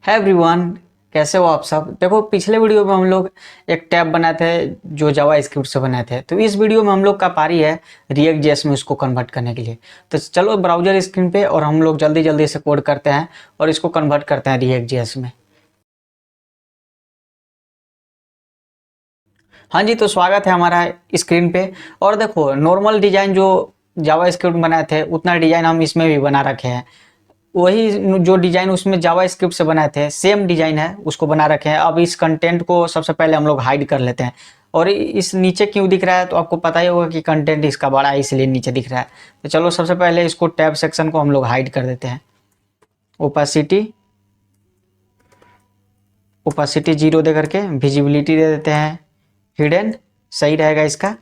है एवरीवन। कैसे हो आप सब। देखो पिछले वीडियो में हम लोग एक टैब बनाए थे जो जावा स्क्रिप्ट से बनाए थे। तो इस वीडियो में हम लोग का पारी है रिएक्ट जेएस में उसको कन्वर्ट करने के लिए। तो चलो ब्राउजर स्क्रीन पे और हम लोग जल्दी जल्दी से कोड करते हैं और इसको कन्वर्ट करते हैं रिएक्ट जेएस में। हाँ जी, तो स्वागत है हमारा स्क्रीन पे। और देखो नॉर्मल डिजाइन जो जावा स्क्रिप्ट बनाए थे उतना डिजाइन हम इसमें भी बना रखे हैं। वही जो डिजाइन उसमें जावा स्क्रिप्ट से बनाए थे सेम डिजाइन है, उसको बना रखे हैं। अब इस कंटेंट को सबसे पहले हम लोग हाइड कर लेते हैं। और इस नीचे क्यों दिख रहा है तो आपको पता ही होगा कि कंटेंट इसका बड़ा है इसलिए नीचे दिख रहा है। तो चलो सबसे पहले इसको टैब सेक्शन को हम लोग हाइड कर देते हैं। ओपासिटी ओपासिटी 0 दे करके विजिबिलिटी दे देते हैं हिडन, सही रहेगा इसका।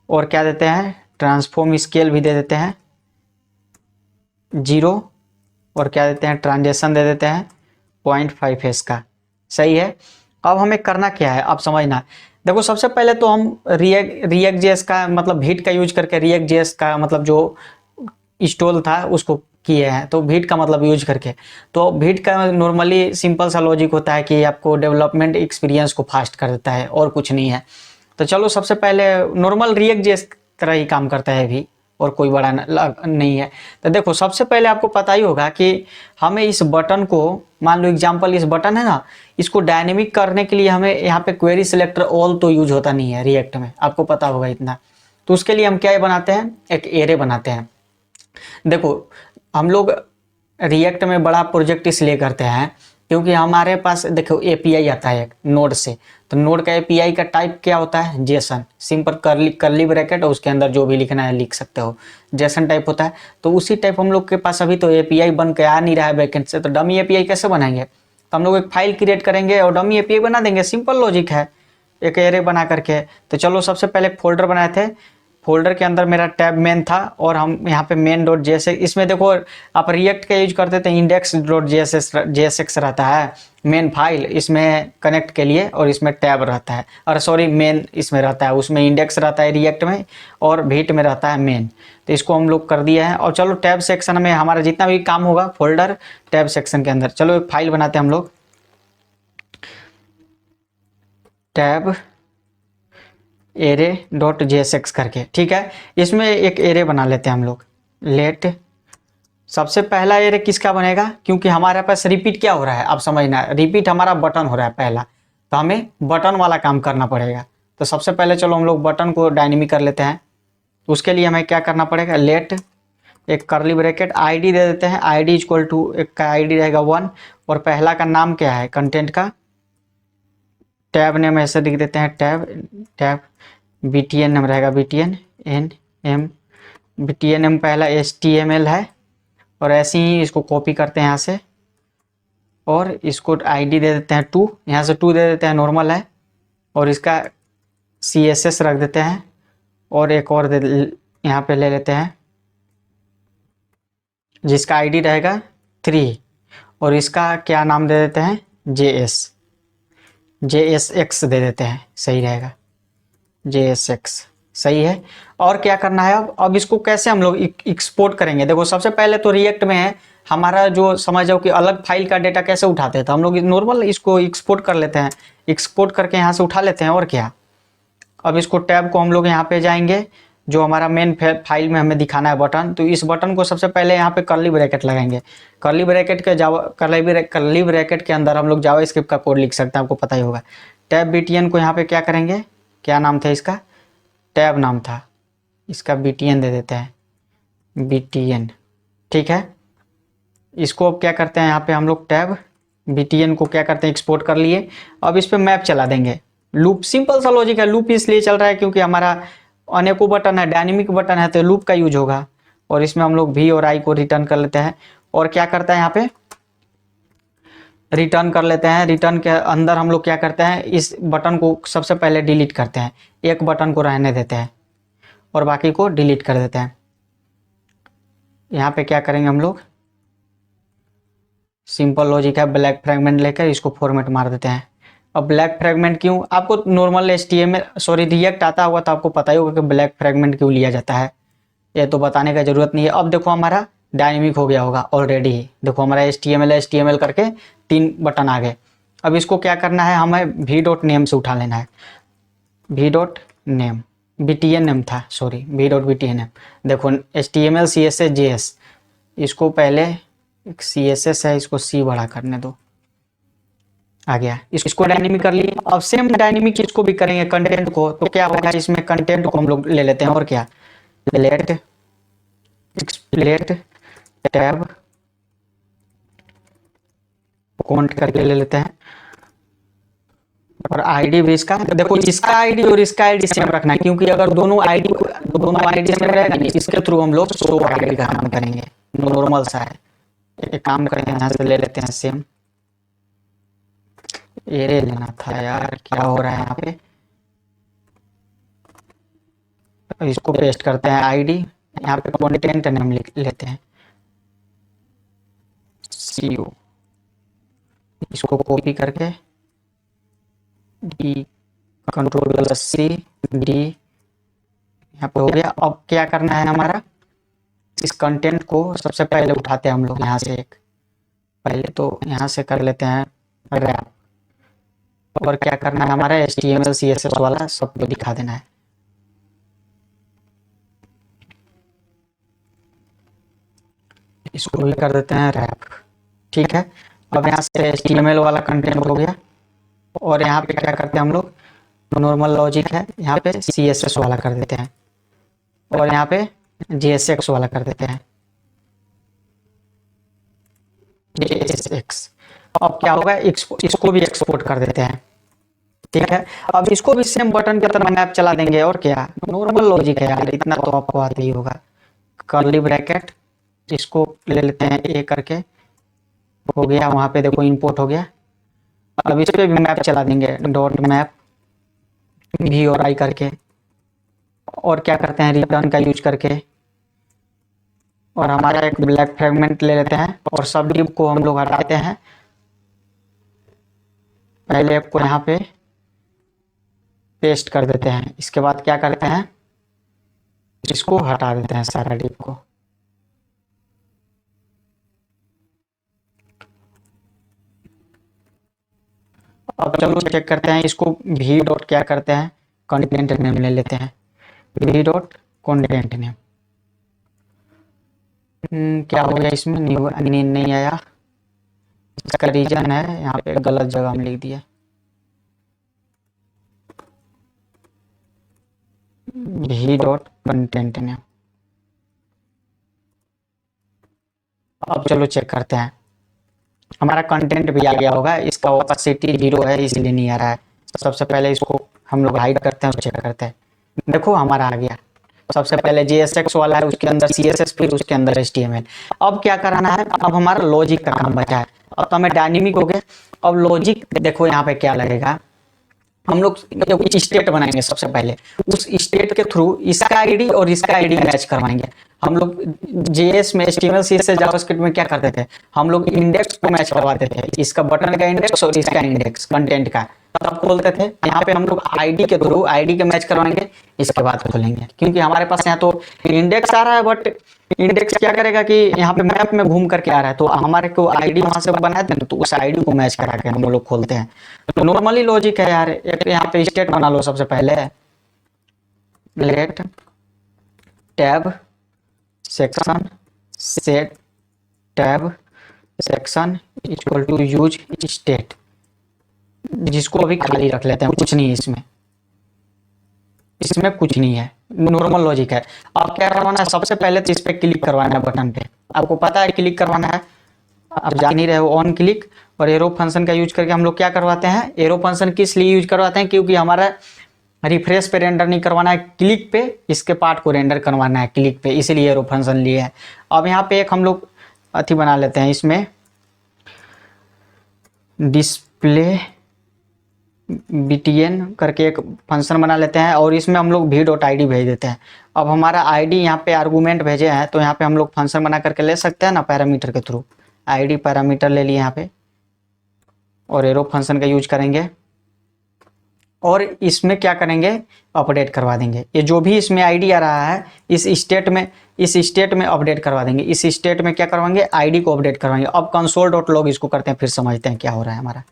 और क्या देते हैं, ट्रांसफॉर्म स्केल भी दे देते हैं 0। और क्या देते हैं, ट्रांजेक्शन दे देते हैं 0.5 का, सही है। अब हमें करना क्या है आप समझना। देखो सबसे पहले तो हम रिएक्ट जेएस का मतलब भिट का यूज करके रिएक्ट जेएस का मतलब जो इंस्टॉल था उसको किए हैं। तो भिट का मतलब यूज करके, तो भिट का नॉर्मली सिंपल सा लॉजिक होता है कि आपको डेवलपमेंट एक्सपीरियंस को फास्ट कर देता है और कुछ नहीं है। तो चलो सबसे पहले नॉर्मल रिएक्ट जेएस तरह ही काम करता है भी, और कोई बड़ा नहीं है। तो देखो सबसे पहले आपको पता ही होगा कि हमें इस बटन को, मान लो एग्जांपल इस बटन है ना, इसको डायनेमिक करने के लिए हमें यहाँ पे क्वेरी सिलेक्टर ऑल तो यूज होता नहीं है रिएक्ट में, आपको पता होगा इतना। तो उसके लिए हम क्या बनाते हैं, एक एरे बनाते हैं। देखो हम लोग रिएक्ट में बड़ा प्रोजेक्ट इसलिए करते हैं क्योंकि हमारे पास देखो एपीआई आता है नोड से। तो नोड का एपीआई का टाइप क्या होता है, जेसन। सिंपल कर्ली ब्रैकेट और उसके अंदर जो भी लिखना है लिख सकते हो, जेसन टाइप होता है। तो उसी टाइप हम लोग के पास अभी तो एपीआई बन के आ नहीं रहा है बैकेंड से। तो डमी एपीआई कैसे बनाएंगे, तो हम लोग एक फाइल क्रिएट करेंगे और डमी एपीआई बना देंगे। सिंपल लॉजिक है एक एरे बना करके। तो चलो सबसे पहले एक फोल्डर बनाए थे, फोल्डर के अंदर मेरा टैब मेन था और हम यहाँ पे मेन डॉट जेएसएक्स, इसमें देखो आप रिएक्ट का यूज करते थे इंडेक्स डॉट जेएसएक्स रहता है मेन फाइल इसमें कनेक्ट के लिए, और इसमें टैब रहता है, और सॉरी मेन इसमें रहता है, उसमें इंडेक्स रहता है रिएक्ट में और भिट में रहता है मेन। तो इसको हम लोग कर दिया है। और चलो टैब सेक्शन में हमारा जितना भी काम होगा फोल्डर टैब सेक्शन के अंदर, चलो एक फाइल बनाते हैं हम लोग टैब एरे डॉट जेएसएक्स करके, ठीक है। इसमें एक एरे बना लेते हैं हम लोग। लेट सबसे पहला एरे किसका बनेगा, क्योंकि हमारे पास रिपीट क्या हो रहा है आप समझना, रिपीट हमारा बटन हो रहा है पहला, तो हमें बटन वाला काम करना पड़ेगा। तो सबसे पहले चलो हम लोग बटन को डायनेमिक कर लेते हैं। उसके लिए हमें क्या करना पड़ेगा, लेट एक कर्ली ब्रैकेट आईडी दे देते हैं, आईडी इक्वल टू एक का आईडी रहेगा 1, और पहला का नाम क्या है कंटेंट का, टैब नेम ऐसे लिख देते हैं टैब बीटीएन नेम रहेगा बीटीएन नेम पहला HTML है। और ऐसे ही इसको कॉपी करते हैं यहाँ से और इसको आईडी दे देते हैं 2, यहाँ से 2 दे देते हैं नॉर्मल है, और इसका CSS रख देते हैं। और एक और यहाँ पे ले लेते हैं जिसका आईडी रहेगा 3, और इसका क्या नाम दे देते हैं JSX दे देते हैं, सही रहेगा JSX, सही है। और क्या करना है अब इसको कैसे हम लोग एक्सपोर्ट करेंगे। देखो सबसे पहले तो रिएक्ट में है हमारा जो समझ जाओ कि अलग फाइल का डेटा कैसे उठाते हैं, तो हम लोग नॉर्मल इसको एक्सपोर्ट कर लेते हैं, एक्सपोर्ट करके यहाँ से उठा लेते हैं। और क्या, अब इसको टैब को हम लोग यहाँ पे जाएंगे जो हमारा मेन फाइल में हमें दिखाना है बटन। तो इस बटन को सबसे पहले यहाँ पे कर्ली ब्रैकेट लगाएंगे। कर्ली ब्रैकेट के अंदर हम लोग जावा स्क्रिप्ट का कोड लिख सकते हैं, आपको पता ही होगा। टैब बीटीएन को यहाँ पे क्या करेंगे, क्या नाम था इसका, टैब नाम था, इसका बीटीएन दे देते हैं बीटीएन, ठीक है। इसको अब क्या करते हैं, यहाँ पे हम लोग टैब बीटीएन को क्या करते हैं, एक्सपोर्ट कर लिए। अब इस पे मैप चला देंगे। लूप सिंपल सा लॉजिक है, लूप इसलिए चल रहा है क्योंकि हमारा अनेकों बटन है, डायनेमिक बटन है, तो लूप का यूज होगा। और इसमें हम लोग V और I को रिटर्न कर लेते हैं। और क्या करता है यहाँ पे रिटर्न कर लेते हैं। रिटर्न के अंदर हम लोग क्या करते हैं, इस बटन को सबसे पहले डिलीट करते हैं, एक बटन को रहने देते हैं और बाकी को डिलीट कर देते हैं। यहाँ पे क्या करेंगे हम लोग, सिंपल लॉजिक है, ब्लैक फ्रैगमेंट लेकर इसको फॉर्मेट मार देते हैं। अब ब्लैक फ्रैगमेंट क्यों, आपको नॉर्मल रिएक्ट आता होगा तो आपको पता ही होगा कि ब्लैक फ्रैगमेंट क्यों लिया जाता है, ये तो बताने का जरूरत नहीं है। अब देखो हमारा डायनेमिक हो गया होगा ऑलरेडी ही। देखो हमारा HTML करके 3 बटन आ गए। अब इसको क्या करना है, हमें v डॉट नेम से उठा लेना है। v dot name btn name था, sorry v dot btn name. देखो HTML CSS JS, इसको पहले CSS है, इसको C बड़ा करने दो, आ गया। इसको डायनेमिक कर लिए। अब सेम डायनेमिक इसको भी करेंगे कंटेंट को। तो क्या होगा, इसमें कंटेंट को हम लोग ले लेते हैं और क्या, लेट टैब काउंट करके ले लेते हैं। और आईडी भी इसका, देखो इसका आईडी और इसका आईडी सेम रखना है, क्योंकि अगर दोनों आईडी सेम रहेगा नहीं, इसके थ्रू हम लोग शो आईडी का काम करेंगे। नॉर्मल सा है, एक काम करेंगे, यहाँ से ले लेते हैं सेम। एरे लेना था यार, क्या हो रहा है यहाँ पे। इसको पेस्ट करते हैं आईडी, यहाँ पे कंटेंट नेम लिख लेते हैं CO। इसको कॉपी करके डी, Ctrl+C D, यहाँ पे हो गया। अब क्या करना है हमारा, इस कंटेंट को सबसे पहले उठाते हैं हम लोग यहाँ से एक, पहले तो यहाँ से कर लेते हैं रैप। और क्या करना है हमारा, HTML CSS वाला सबको दिखा देना है। इसको भी कर देते हैं रैप, ठीक है। अब यहाँ से HTML वाला कंटेंट हो गया। और यहाँ पे क्या करते हैं हम लोग, नॉर्मल लॉजिक है, यहाँ पे CSS वाला कर देते हैं और यहाँ पे JSX वाला कर देते हैं, JSX। अब क्या होगा, इसको भी एक्सपोर्ट कर देते हैं, ठीक है। अब इसको भी सेम बटन की तरह मैप चला देंगे। और क्या, नॉर्मल लॉजिक है यार, इतना तो आपको आता ही होगा। कर्ली ब्रैकेट, इसको ले लेते हैं A करके, हो गया। वहाँ पे देखो इंपोर्ट हो गया। अब इस पे भी मैप चला देंगे, डॉट मैप V और I करके। और क्या करते हैं, रिटर्न का यूज करके। और हमारा एक ब्लैक फ्रेगमेंट ले लेते हैं और सब डिव को हम लोग हटाते हैं। पहले आपको यहाँ पे पेस्ट कर देते हैं, इसके बाद क्या करते हैं, इसको हटा देते हैं सारा डिव को। अब चलो चेक करते हैं इसको, v डॉट क्या करते हैं, कंटेंट नेम ले लेते हैं, v डॉट कंटेंट नेम। क्या हो गया इसमें, नहीं आया। इसका रीजन है, यहाँ पे गलत जगह में लिख दिया, v डॉट कंटेंट नेम। अब चलो चेक करते हैं, हमारा कंटेंट भी आ गया होगा। इसका ओपेसिटी 0 है, इसलिए नहीं आ रहा है। सबसे पहले इसको हम लोग हाइड करते हैं और चेक करते हैं। देखो हमारा आ गया। सबसे पहले JSX वाला है, उसके अंदर CSS, फिर उसके अंदर HTML। अब क्या कराना है, अब हमारा लॉजिक का काम बचा है। अब तो हमें डायनेमिक हो गया। अब लॉजिक देखो यहाँ पे क्या लगेगा, हम लोग स्टेट बनाएंगे। सबसे पहले उस स्टेट के थ्रू इसका आईडी और इसका आईडी मैच करवाएंगे। हम लोग JS में, HTML CSS जावास्क्रिप्ट में क्या करते थे, हम लोग इंडेक्स को मैच करवाते थे, इसका बटन का इंडेक्स और इसका इंडेक्स कंटेंट का, तब खोलते थे। यहाँ पे हम लोग आईडी के थ्रू आईडी के मैच करवाएंगे, इसके बाद खोलेंगे। क्योंकि हमारे पास यहाँ तो इंडेक्स आ रहा है, बट इंडेक्स क्या करेगा कि यहाँ पे मैप में घूम करके आ रहा है, तो हमारे को आईडी वहां से बनाए थे, तो उस आईडी को मैच करा के हम लोग खोलते हैं। तो नॉर्मली लॉजिक है यार। एक यहाँ पे स्टेट बना लो सबसे पहले, let tab section set tab section equal to use state, जिसको अभी खाली रख लेते हैं, कुछ नहीं है इसमें कुछ नहीं है, नॉर्मल लॉजिक है। अब क्या करवाना है, सबसे पहले तो इस पे क्लिक करवाना है, बटन पे आपको पता है क्लिक करवाना है, आप जान नहीं रहे हो। ऑन क्लिक और एरो फंक्शन का यूज करके हम लोग क्या करवाते हैं, एरो फंक्शन किस लिए यूज करवाते हैं, क्योंकि हमारा रिफ्रेश पे रेंडर नहीं करवाना है, क्लिक पे इसके पार्ट को रेंडर करवाना है, क्लिक पे, इसीलिए एरो फंक्शन लिए है। अब यहाँ पे एक हम लोग अथी बना लेते हैं, इसमें डिस्प्ले btn करके एक फंक्शन बना लेते हैं और इसमें हम लोग v.id भेज देते हैं। अब हमारा id यहाँ पे आर्गूमेंट भेजे हैं, तो यहाँ पे हम लोग फंक्शन बना करके ले सकते हैं ना, पैरामीटर के थ्रू। id पैरामीटर ले लिए यहाँ पे और एरो फंक्शन का यूज करेंगे और इसमें क्या करेंगे, अपडेट करवा देंगे। ये जो भी इसमें id आ रहा है, इस स्टेट में इस स्टेट में अपडेट करवा देंगे। इस स्टेट में क्या करवाएंगे, आईडी को अपडेट करवाएंगे। अब कंसोल डॉट लॉग इसको करते हैं, फिर समझते हैं क्या हो रहा है हमारा।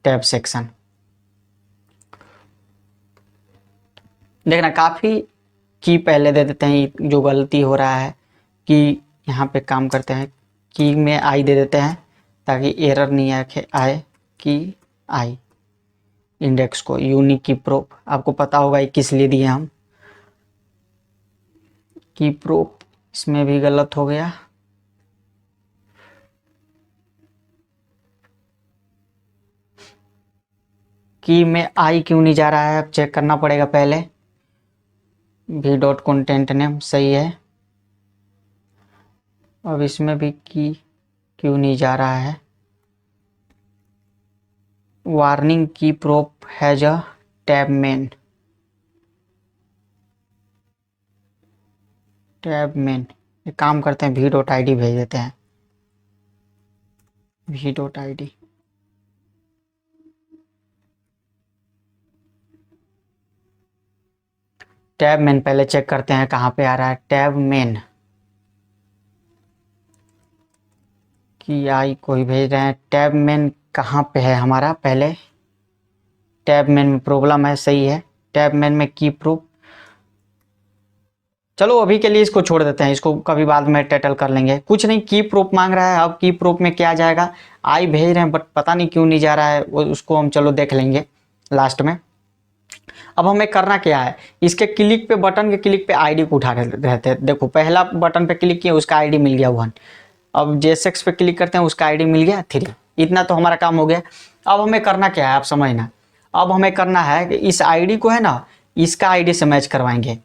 टैब सेक्शन देखना, काफ़ी की पहले दे देते हैं, जो गलती हो रहा है कि यहाँ पे काम करते हैं की में आई दे देते हैं ताकि एरर नहीं आए कि आई इंडेक्स को यूनिक की प्रोप, आपको पता होगा ये किस लिए दिए हम की प्रोप, इसमें भी गलत हो गया। की में आई क्यों नहीं जा रहा है, अब चेक करना पड़ेगा पहले। भी डॉट कंटेंट नेम सही है, अब इसमें भी की क्यों नहीं जा रहा है। वार्निंग की prop has a tab main, tab main. एक काम करते हैं, वी डॉट आई डी भेज देते हैं, we dot i D. Tab main पहले चेक करते हैं कहाँ पे आ रहा है, टैब मेन की आई को ही भेज रहे हैं। टैब मेन कहाँ पे है हमारा, पहले टैब मेन में प्रॉब्लम है, सही है। टैब मेन में की प्रूफ, चलो अभी के लिए इसको छोड़ देते हैं, इसको कभी बाद में टैटल कर लेंगे। कुछ नहीं, की प्रूफ मांग रहा है, अब की प्रूफ में क्या जाएगा, आई भेज रहे हैं बट पता नहीं क्यों नहीं जा रहा है, वो उसको हम चलो देख लेंगे लास्ट में। अब हमें करना क्या है, इसके क्लिक पे, बटन के क्लिक पे आईडी को उठा रहते हैं। देखो पहला बटन पे क्लिक किया, उसका आईडी मिल गया 1। अब JSX पे क्लिक करते हैं, उसका आईडी मिल गया 3। इतना तो हमारा काम हो गया। अब हमें करना क्या है आप समझना, अब हमें करना है कि इस आईडी को है ना, इसका आईडी से मैच करवाएंगे।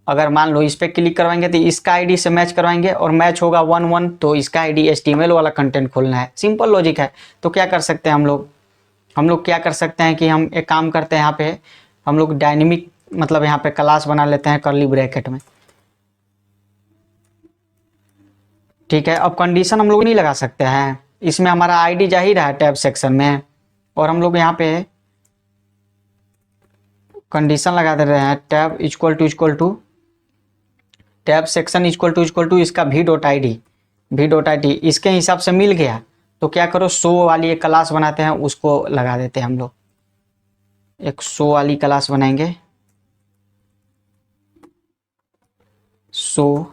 अगर मान लो इस पे क्लिक करवाएंगे तो इसका आईडी से मैच करवाएंगे, और मैच होगा 1-1 तो इसका आईडी HTML वाला कंटेंट खोलना है। सिंपल लॉजिक है। तो क्या कर सकते हैं हम लोग क्या कर सकते हैं कि हम एक काम करते हैं, यहाँ पे हम लोग डायनेमिक मतलब यहाँ पे क्लास बना लेते हैं कर्ली ब्रैकेट में, ठीक है। अब कंडीशन हम लोग नहीं लगा सकते हैं, इसमें हमारा आईडी जा ही रहा है टैब सेक्शन में, और हम लोग यहाँ पे कंडीशन लगा दे रहे हैं, tab equal to tab section equal to इसका वी डॉट आई डी इसके हिसाब से मिल गया। तो क्या करो, शो वाली एक क्लास बनाते हैं, उसको लगा देते हैं हम लोग, एक शो वाली क्लास बनाएंगे। शो,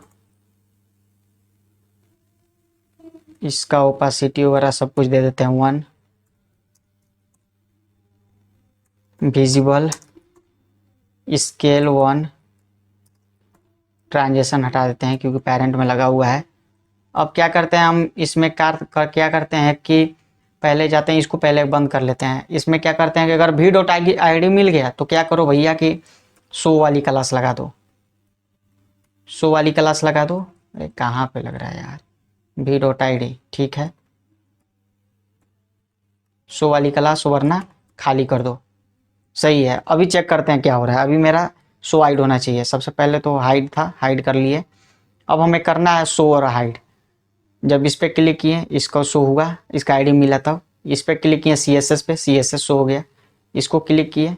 इसका ओपासिटी वगैरह सब कुछ दे देते हैं 1, विजिबल स्केल 1, ट्रांजेक्शन हटा देते हैं क्योंकि पेरेंट में लगा हुआ है। अब क्या करते हैं हम इसमें क्या करते हैं कि पहले जाते हैं, इसको पहले बंद कर लेते हैं। इसमें क्या करते हैं कि अगर वी डॉट आई डी मिल गया तो क्या करो भैया कि शो वाली क्लास लगा दो, शो वाली क्लास लगा दो। अरे कहाँ पे लग रहा है यार, वी डॉट आई डी, ठीक है। शो वाली क्लास वरना खाली कर दो, सही है। अभी चेक करते हैं क्या हो रहा है। अभी मेरा शो हाइड होना चाहिए, सबसे पहले तो हाइड था, हाइड कर लिए। अब हमें करना है शो और हाइड। जब इस पर क्लिक किए इसका शो हुआ, इसका आईडी मिला था। इस पर क्लिक किए CSS पे, CSS शो हो गया। इसको क्लिक किए,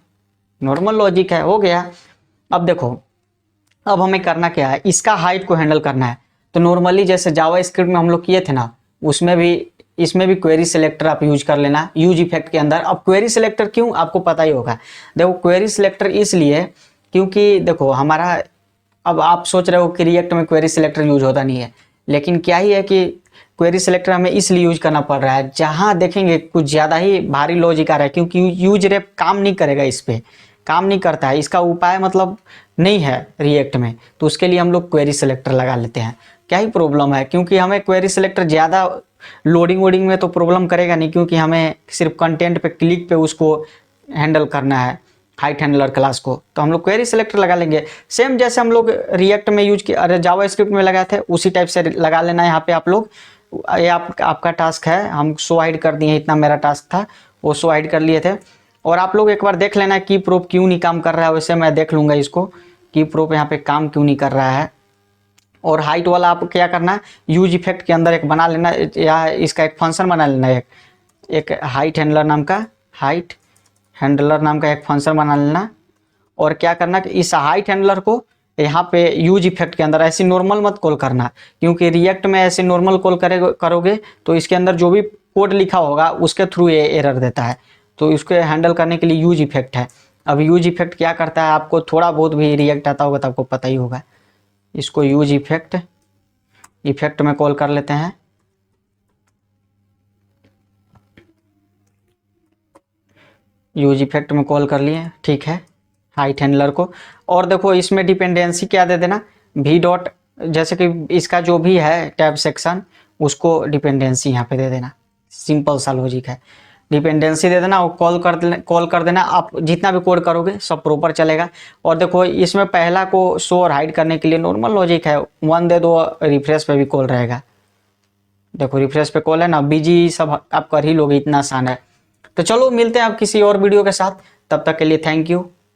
नॉर्मल लॉजिक है, हो गया। अब देखो, अब हमें करना क्या है, इसका हाइट को हैंडल करना है। तो नॉर्मली जैसे जावा स्क्रिप्ट में हम लोग किए थे ना, उसमें भी इसमें भी क्वेरी सिलेक्टर आप यूज कर लेना, यूज इफेक्ट के अंदर। अब क्वेरी सिलेक्टर क्यों, आपको पता ही होगा। देखो क्वेरी सिलेक्टर इसलिए क्योंकि देखो हमारा, अब आप सोच रहे हो कि रिएक्ट में क्वेरी सिलेक्टर यूज होता नहीं है, लेकिन क्या ही है कि क्वेरी सिलेक्टर हमें इसलिए यूज करना पड़ रहा है, जहाँ देखेंगे कुछ ज़्यादा ही भारी लॉजिक आ रहा है, क्योंकि यूज रेप काम नहीं करेगा, इस पर काम नहीं करता है, इसका उपाय मतलब नहीं है रिएक्ट में। तो उसके लिए हम लोग क्वेरी सिलेक्टर लगा लेते हैं। क्या ही प्रॉब्लम है, क्योंकि हमें क्वेरी सिलेक्टर ज़्यादा लोडिंग वोडिंग में तो प्रॉब्लम करेगा नहीं, क्योंकि हमें सिर्फ कंटेंट पे क्लिक पे उसको हैंडल करना है, हाइट हैंडलर क्लास को। तो हम लोग क्वेरी सिलेक्टर लगा लेंगे, सेम जैसे हम लोग रिएक्ट में यूज किए, अरे जावा स्क्रिप्ट में लगाए थे, उसी टाइप से लगा लेना है यहाँ पे आप लोग। ये आपका टास्क है, हम शो हाइड कर दिए, इतना मेरा टास्क था, वो शो हाइड कर लिए थे। और आप लोग एक बार देख लेना की प्रूफ क्यों नहीं काम कर रहा है, वैसे मैं देख लूँगा इसको की प्रूफ यहाँ पे काम क्यों नहीं कर रहा है। और हाइट वाला आप क्या करना है, यूज इफेक्ट के अंदर एक बना लेना, या इसका एक फंक्शन बना लेना, एक हाइट हैंडलर नाम का एक फंक्शन बना लेना। और क्या करना कि इस हाइट हैंडलर को यहाँ पे यूज इफेक्ट के अंदर ऐसी नॉर्मल मत कॉल करना, क्योंकि रिएक्ट में ऐसे नॉर्मल कॉल करोगे तो इसके अंदर जो भी कोड लिखा होगा उसके थ्रू ये एरर देता है। तो इसको हैंडल करने के लिए यूज इफेक्ट है। अब यूज इफेक्ट क्या करता है, आपको थोड़ा बहुत भी रिएक्ट आता होगा तो आपको पता ही होगा। इसको यूज इफेक्ट में कॉल कर लेते हैं। यूज इफेक्ट में कॉल कर लिए, ठीक है, हाइट हैंडलर को। और देखो इसमें डिपेंडेंसी क्या दे देना, भी डॉट, जैसे कि इसका जो भी है टैब सेक्शन उसको डिपेंडेंसी यहाँ पे दे देना। सिंपल सा लॉजिक है, डिपेंडेंसी दे देना और कॉल कर देना। आप जितना भी कोड करोगे सब प्रॉपर चलेगा। और देखो इसमें पहला को शो और हाइड करने के लिए नॉर्मल लॉजिक है, 1 दे दो, रिफ्रेश पे भी कॉल रहेगा। देखो रिफ्रेश पे कॉल है ना, बीजी सब आप कर ही लोगे, इतना आसान है। तो चलो मिलते हैं आप किसी और वीडियो के साथ, तब तक के लिए थैंक यू।